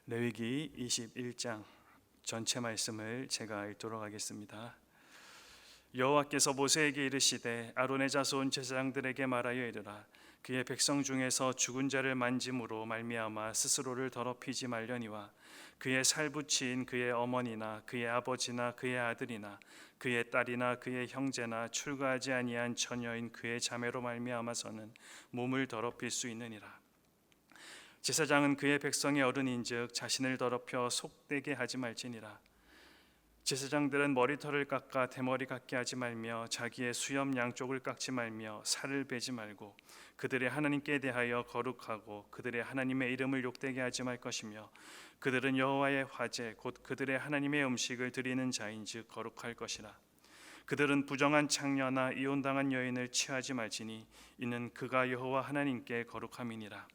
레위기 21장 전체 말씀을 제가 읽도록 하겠습니다. 여호와께서 모세에게 이르시되 아론의 자손 제사장들에게 말하여 이르라. 그의 백성 중에서 죽은 자를 만짐으로 말미암아 스스로를 더럽히지 말려니와 그의 살붙인 그의 어머니나 그의 아버지나 그의 아들이나 그의 딸이나 그의 형제나 출가하지 아니한 처녀인 그의 자매로 말미암아서는 몸을 더럽힐 수 있느니라. 제사장은 그의 백성의 어른인즉 자신을 더럽혀 속되게 하지 말지니라. 제사장들은 머리털을 깎아 대머리 같게 하지 말며 자기의 수염 양쪽을 깎지 말며 살을 베지 말고 그들의 하나님께 대하여 거룩하고 그들의 하나님의 이름을 욕되게 하지 말 것이며 그들은 여호와의 화제 곧 그들의 하나님의 음식을 드리는 자인즉 거룩할 것이라. 그들은 부정한 창녀나 이혼당한 여인을 취하지 말지니 이는 그가 여호와 하나님께 거룩함이니라.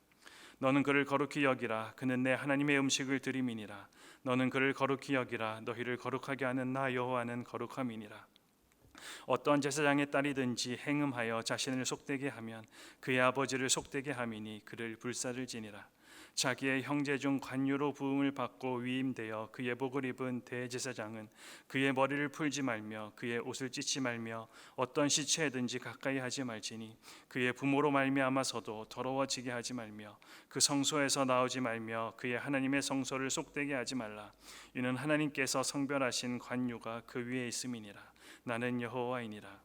너는 그를 거룩히 여기라. 그는 내 하나님의 음식을 드림이니라. 너는 그를 거룩히 여기라. 너희를 거룩하게 하는 나 여호와는 거룩함이니라. 어떤 제사장의 딸이든지 행음하여 자신을 속되게 하면 그의 아버지를 속되게 함이니 그를 불사를 지니라. 자기의 형제 중 관유로 부음을 받고 위임되어 그의 복을 입은 대제사장은 그의 머리를 풀지 말며 그의 옷을 찢지 말며 어떤 시체든지 가까이 하지 말지니 그의 부모로 말미암아서도 더러워지게 하지 말며 그 성소에서 나오지 말며 그의 하나님의 성소를 속되게 하지 말라. 이는 하나님께서 성별하신 관유가 그 위에 있음이니라. 나는 여호와이니라.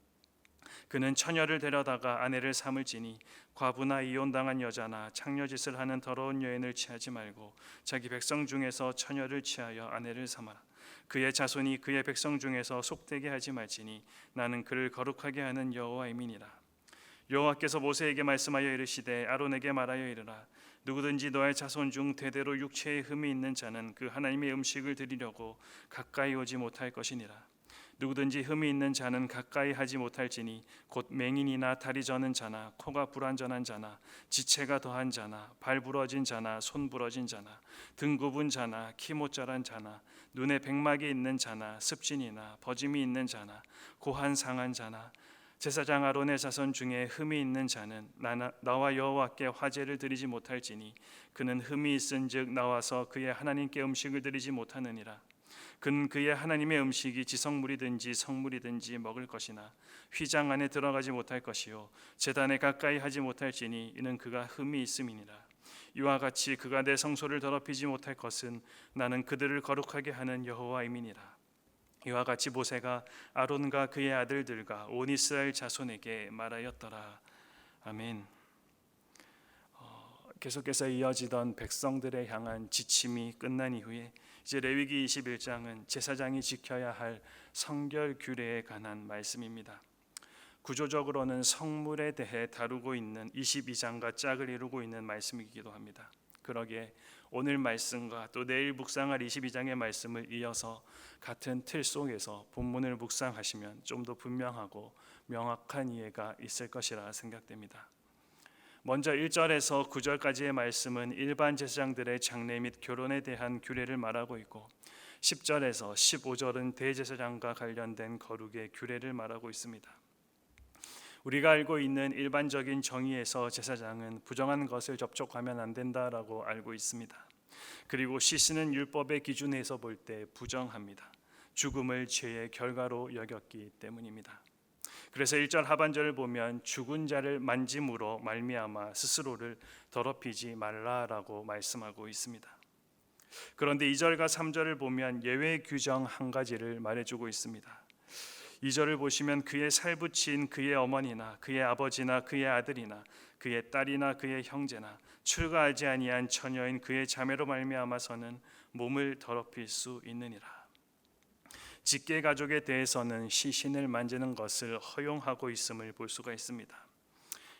그는 처녀를 데려다가 아내를 삼을지니 과부나 이혼당한 여자나 창녀짓을 하는 더러운 여인을 취하지 말고 자기 백성 중에서 처녀를 취하여 아내를 삼아라. 그의 자손이 그의 백성 중에서 속되게 하지 말지니 나는 그를 거룩하게 하는 여호와임이니라. 여호와께서 모세에게 말씀하여 이르시되 아론에게 말하여 이르라. 누구든지 너의 자손 중 대대로 육체에 흠이 있는 자는 그 하나님의 음식을 드리려고 가까이 오지 못할 것이니라. 누구든지 흠이 있는 자는 가까이 하지 못할지니 곧 맹인이나 다리 저는 자나 코가 불완전한 자나 지체가 더한 자나 발 부러진 자나 손 부러진 자나 등 굽은 자나 키 못 자란 자나 눈에 백막이 있는 자나 습진이나 버짐이 있는 자나 고한 상한 자나 제사장 아론의 자손 중에 흠이 있는 자는 나와 여호와께 화제를 드리지 못할지니 그는 흠이 있은즉 나와서 그의 하나님께 음식을 드리지 못하느니라. 그는 그의 하나님의 음식이 지성물이든지 성물이든지 먹을 것이나 휘장 안에 들어가지 못할 것이요 제단에 가까이 하지 못할지니 이는 그가 흠이 있음이니라. 이와 같이 그가 내 성소를 더럽히지 못할 것은 나는 그들을 거룩하게 하는 여호와임이니라. 이와 같이 모세가 아론과 그의 아들들과 온 이스라엘 자손에게 말하였더라. 아멘. 계속해서 이어지던 백성들에 향한 지침이 끝난 이후에 이제 레위기 21장은 제사장이 지켜야 할 성결 규례에 관한 말씀입니다. 구조적으로는 성물에 대해 다루고 있는 22장과 짝을 이루고 있는 말씀이기도 합니다. 그러기에 오늘 말씀과 또 내일 묵상할 22장의 말씀을 이어서 같은 틀 속에서 본문을 묵상하시면 좀 더 분명하고 명확한 이해가 있을 것이라 생각됩니다. 먼저 1절에서 9절까지의 말씀은 일반 제사장들의 장례 및 결혼에 대한 규례를 말하고 있고 10절에서 15절은 대제사장과 관련된 거룩의 규례를 말하고 있습니다. 우리가 알고 있는 일반적인 정의에서 제사장은 부정한 것을 접촉하면 안 된다라고 알고 있습니다. 그리고 시신은 율법의 기준에서 볼 때 부정합니다. 죽음을 죄의 결과로 여겼기 때문입니다. 그래서 1절 하반절을 보면 죽은 자를 만짐으로 말미암아 스스로를 더럽히지 말라라고 말씀하고 있습니다. 그런데 2절과 3절을 보면 예외 규정 한 가지를 말해주고 있습니다. 2절을 보시면 그의 살붙인 그의 어머니나 그의 아버지나 그의 아들이나 그의 딸이나 그의 형제나 출가하지 아니한 처녀인 그의 자매로 말미암아서는 몸을 더럽힐 수 있느니라. 직계 가족에 대해서는 시신을 만지는 것을 허용하고 있음을 볼 수가 있습니다.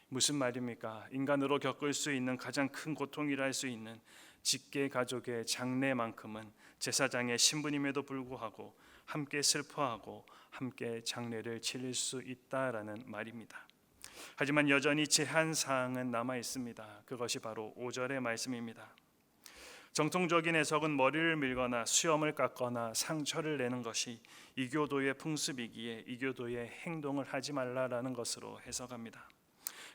무슨 말입니까? 인간으로 겪을 수 있는 가장 큰 고통이라 할 수 있는 직계 가족의 장례만큼은 제사장의 신분임에도 불구하고 함께 슬퍼하고 함께 장례를 치를 수 있다라는 말입니다. 하지만 여전히 제한 사항은 남아 있습니다. 그것이 바로 5절의 말씀입니다. 정통적인 해석은 머리를 밀거나 수염을 깎거나 상처를 내는 것이 이교도의 풍습이기에 이교도의 행동을 하지 말라라는 것으로 해석합니다.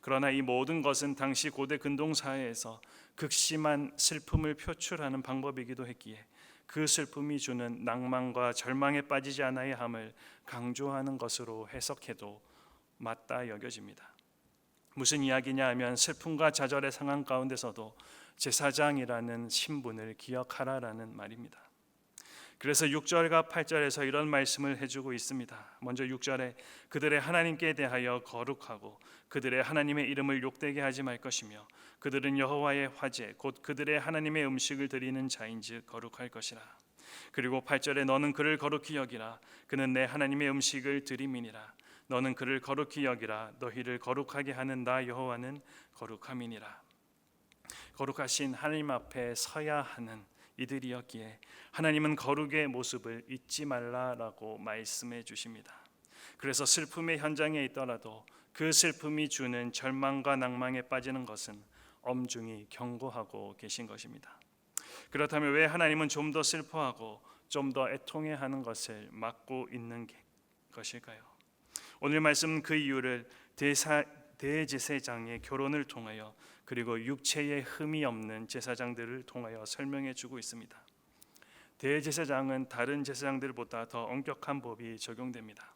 그러나 이 모든 것은 당시 고대 근동 사회에서 극심한 슬픔을 표출하는 방법이기도 했기에 그 슬픔이 주는 낭만과 절망에 빠지지 않아야 함을 강조하는 것으로 해석해도 맞다 여겨집니다. 무슨 이야기냐 하면 슬픔과 좌절의 상황 가운데서도 제사장이라는 신분을 기억하라라는 말입니다. 그래서 6절과 8절에서 이런 말씀을 해주고 있습니다. 먼저 6절에 그들의 하나님께 대하여 거룩하고 그들의 하나님의 이름을 욕되게 하지 말 것이며 그들은 여호와의 화제 곧 그들의 하나님의 음식을 드리는 자인즉 거룩할 것이라. 그리고 8절에 너는 그를 거룩히 여기라. 그는 내 하나님의 음식을 드림이니라. 너는 그를 거룩히 여기라. 너희를 거룩하게 하는 나 여호와는 거룩함이니라. 거룩하신 하나님 앞에 서야 하는 이들이었기에 하나님은 거룩의 모습을 잊지 말라라고 말씀해 주십니다. 그래서 슬픔의 현장에 있더라도 그 슬픔이 주는 절망과 낭망에 빠지는 것은 엄중히 경고하고 계신 것입니다. 그렇다면 왜 하나님은 좀 더 슬퍼하고 좀 더 애통해하는 것을 막고 있는 것일까요? 오늘 말씀은 그 이유를 대제사장의 결혼을 통하여 그리고 육체에 흠이 없는 제사장들을 통하여 설명해 주고 있습니다. 대제사장은 다른 제사장들보다 더 엄격한 법이 적용됩니다.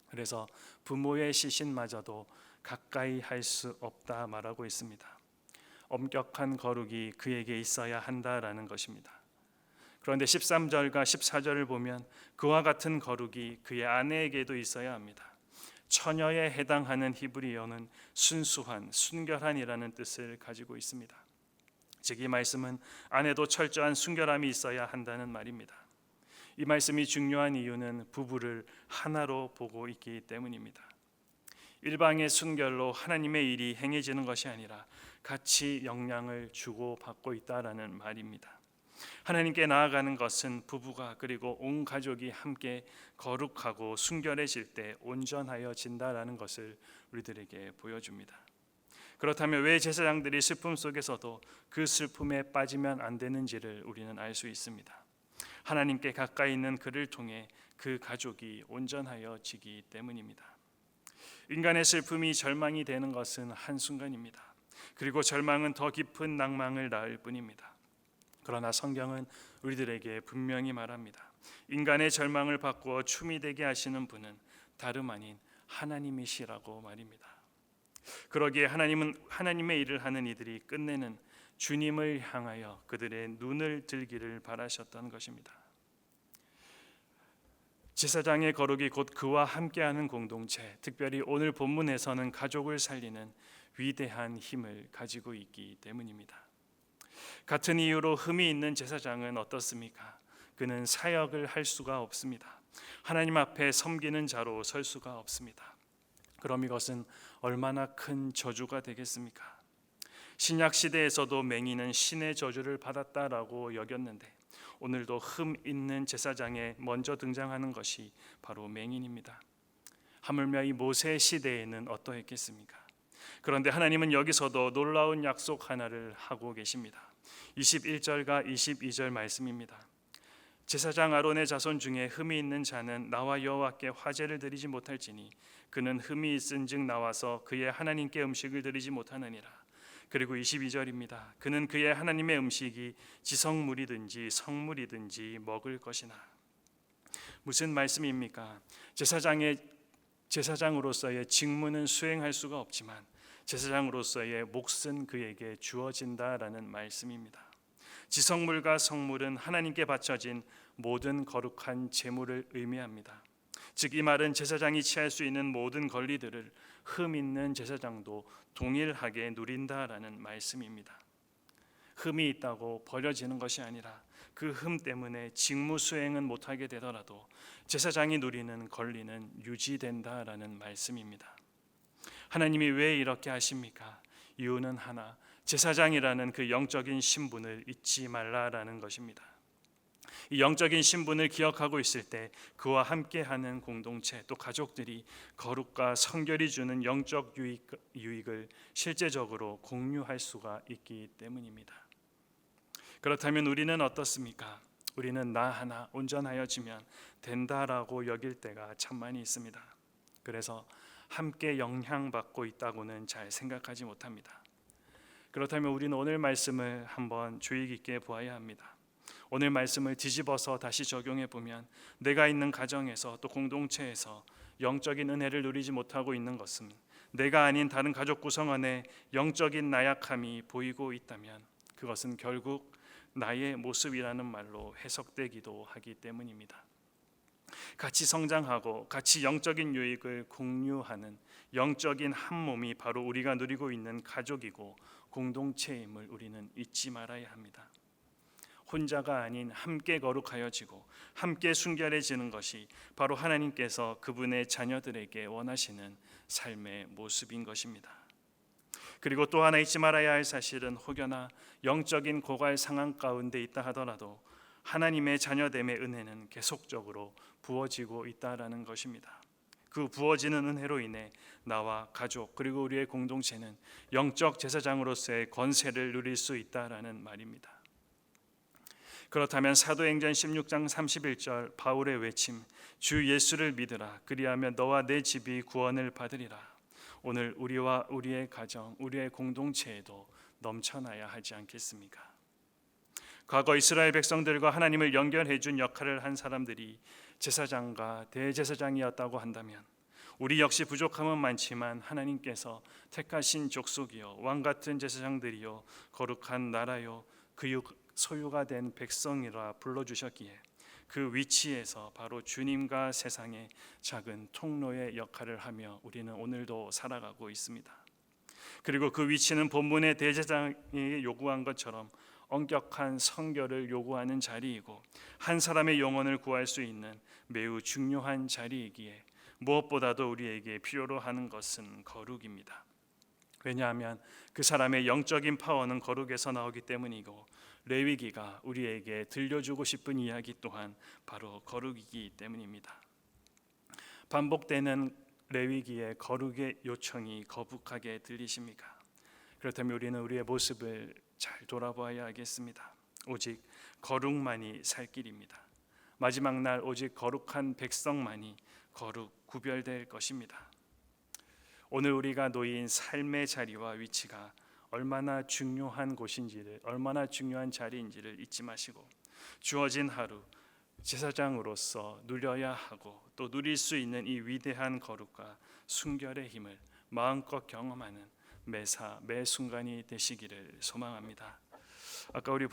그래서 부모의 시신마저도 가까이 할 수 없다 말하고 있습니다. 엄격한 거룩이 그에게 있어야 한다라는 것입니다. 그런데 13절과 14절을 보면 그와 같은 거룩이 그의 아내에게도 있어야 합니다. 처녀에 해당하는 히브리어는 순수한, 순결한이라는 뜻을 가지고 있습니다. 즉 이 말씀은 아내도 철저한 순결함이 있어야 한다는 말입니다. 이 말씀이 중요한 이유는 부부를 하나로 보고 있기 때문입니다. 일방의 순결로 하나님의 일이 행해지는 것이 아니라 같이 영향을 주고받고 있다라는 말입니다. 하나님께 나아가는 것은 부부가 그리고 온 가족이 함께 거룩하고 순결해질 때 온전하여진다라는 것을 우리들에게 보여줍니다. 그렇다면 왜 제사장들이 슬픔 속에서도 그 슬픔에 빠지면 안 되는지를 우리는 알 수 있습니다. 하나님께 가까이 있는 그를 통해 그 가족이 온전하여지기 때문입니다. 인간의 슬픔이 절망이 되는 것은 한순간입니다. 그리고 절망은 더 깊은 낭망을 낳을 뿐입니다. 그러나 성경은 우리들에게 분명히 말합니다. 인간의 절망을 바꾸어 춤이 되게 하시는 분은 다름 아닌 하나님이시라고 말입니다. 그러기에 하나님은 하나님의 일을 하는 이들이 끝내는 주님을 향하여 그들의 눈을 들기를 바라셨던 것입니다. 제사장의 거룩이 곧 그와 함께하는 공동체, 특별히 오늘 본문에서는 가족을 살리는 위대한 힘을 가지고 있기 때문입니다. 같은 이유로 흠이 있는 제사장은 어떻습니까? 그는 사역을 할 수가 없습니다. 하나님 앞에 섬기는 자로 설 수가 없습니다. 그럼 이것은 얼마나 큰 저주가 되겠습니까? 신약 시대에서도 맹인은 신의 저주를 받았다라고 여겼는데 오늘도 흠 있는 제사장에 먼저 등장하는 것이 바로 맹인입니다. 하물며 이 모세 시대에는 어떠했겠습니까? 그런데 하나님은 여기서도 놀라운 약속 하나를 하고 계십니다. 21절과 22절 말씀입니다. 제사장 아론의 자손 중에 흠이 있는 자는 나와 여호와께 화제를 드리지 못할지니 그는 흠이 있은즉 나와서 그의 하나님께 음식을 드리지 못하느니라. 그리고 22절입니다. 그는 그의 하나님의 음식이 지성물이든지 성물이든지 먹을 것이나. 무슨 말씀입니까? 제사장으로서의 직무는 수행할 수가 없지만 제사장으로서의 몫은 그에게 주어진다라는 말씀입니다. 지성물과 성물은 하나님께 바쳐진 모든 거룩한 제물을 의미합니다. 즉 이 말은 제사장이 취할 수 있는 모든 권리들을 흠 있는 제사장도 동일하게 누린다라는 말씀입니다. 흠이 있다고 버려지는 것이 아니라 그 흠 때문에 직무 수행은 못하게 되더라도 제사장이 누리는 권리는 유지된다라는 말씀입니다. 하나님이 왜 이렇게 하십니까? 이유는 하나, 제사장이라는 그 영적인 신분을 잊지 말라라는 것입니다. 이 영적인 신분을 기억하고 있을 때 그와 함께하는 공동체 또 가족들이 거룩과 성결이 주는 영적 유익을 실제적으로 공유할 수가 있기 때문입니다. 그렇다면 우리는 어떻습니까? 우리는 나 하나 온전하여지면 된다라고 여길 때가 참 많이 있습니다. 그래서 함께 영향받고 있다고는 잘 생각하지 못합니다. 그렇다면 우리는 오늘 말씀을 한번 주의 깊게 보아야 합니다. 오늘 말씀을 뒤집어서 다시 적용해 보면 내가 있는 가정에서 또 공동체에서 영적인 은혜를 누리지 못하고 있는 것은 내가 아닌 다른 가족 구성 안에 영적인 나약함이 보이고 있다면 그것은 결국 나의 모습이라는 말로 해석되기도 하기 때문입니다. 같이 성장하고 같이 영적인 유익을 공유하는 영적인 한 몸이 바로 우리가 누리고 있는 가족이고 공동체임을 우리는 잊지 말아야 합니다. 혼자가 아닌 함께 거룩하여지고 함께 순결해지는 것이 바로 하나님께서 그분의 자녀들에게 원하시는 삶의 모습인 것입니다. 그리고 또 하나 잊지 말아야 할 사실은 혹여나 영적인 고갈 상황 가운데 있다 하더라도 하나님의 자녀됨의 은혜는 계속적으로 부어지고 있다라는 것입니다. 그 부어지는 은혜로 인해 나와 가족 그리고 우리의 공동체는 영적 제사장으로서의 권세를 누릴 수 있다라는 말입니다. 그렇다면 사도행전 16장 31절 바울의 외침 주 예수를 믿으라 그리하면 너와 내 집이 구원을 받으리라 오늘 우리와 우리의 가정 우리의 공동체에도 넘쳐나야 하지 않겠습니까? 과거 이스라엘 백성들과 하나님을 연결해 준 역할을 한 사람들이 제사장과 대제사장이었다고 한다면 우리 역시 부족함은 많지만 하나님께서 택하신 족속이요 왕 같은 제사장들이요 거룩한 나라요 그 소유가 된 백성이라 불러주셨기에 그 위치에서 바로 주님과 세상의 작은 통로의 역할을 하며 우리는 오늘도 살아가고 있습니다. 그리고 그 위치는 본문의 대제사장이 요구한 것처럼 엄격한 성결을 요구하는 자리이고 한 사람의 영혼을 구할 수 있는 매우 중요한 자리이기에 무엇보다도 우리에게 필요로 하는 것은 거룩입니다. 왜냐하면 그 사람의 영적인 파워는 거룩에서 나오기 때문이고 레위기가 우리에게 들려주고 싶은 이야기 또한 바로 거룩이기 때문입니다. 반복되는 레위기의 거룩의 요청이 거북하게 들리십니까? 그렇다면 우리는 우리의 모습을 잘 돌아봐야 하겠습니다. 오직 거룩만이 살 길입니다. 마지막 날 오직 거룩한 백성만이 거룩 구별될 것입니다. 오늘 우리가 놓인 삶의 자리와 위치가 얼마나 중요한 곳인지를 얼마나 중요한 자리인지를 잊지 마시고 주어진 하루 제사장으로서 누려야 하고 또 누릴 수 있는 이 위대한 거룩과 순결의 힘을 마음껏 경험하는 매사 매 순간이 되시기를 소망합니다. 아까 우리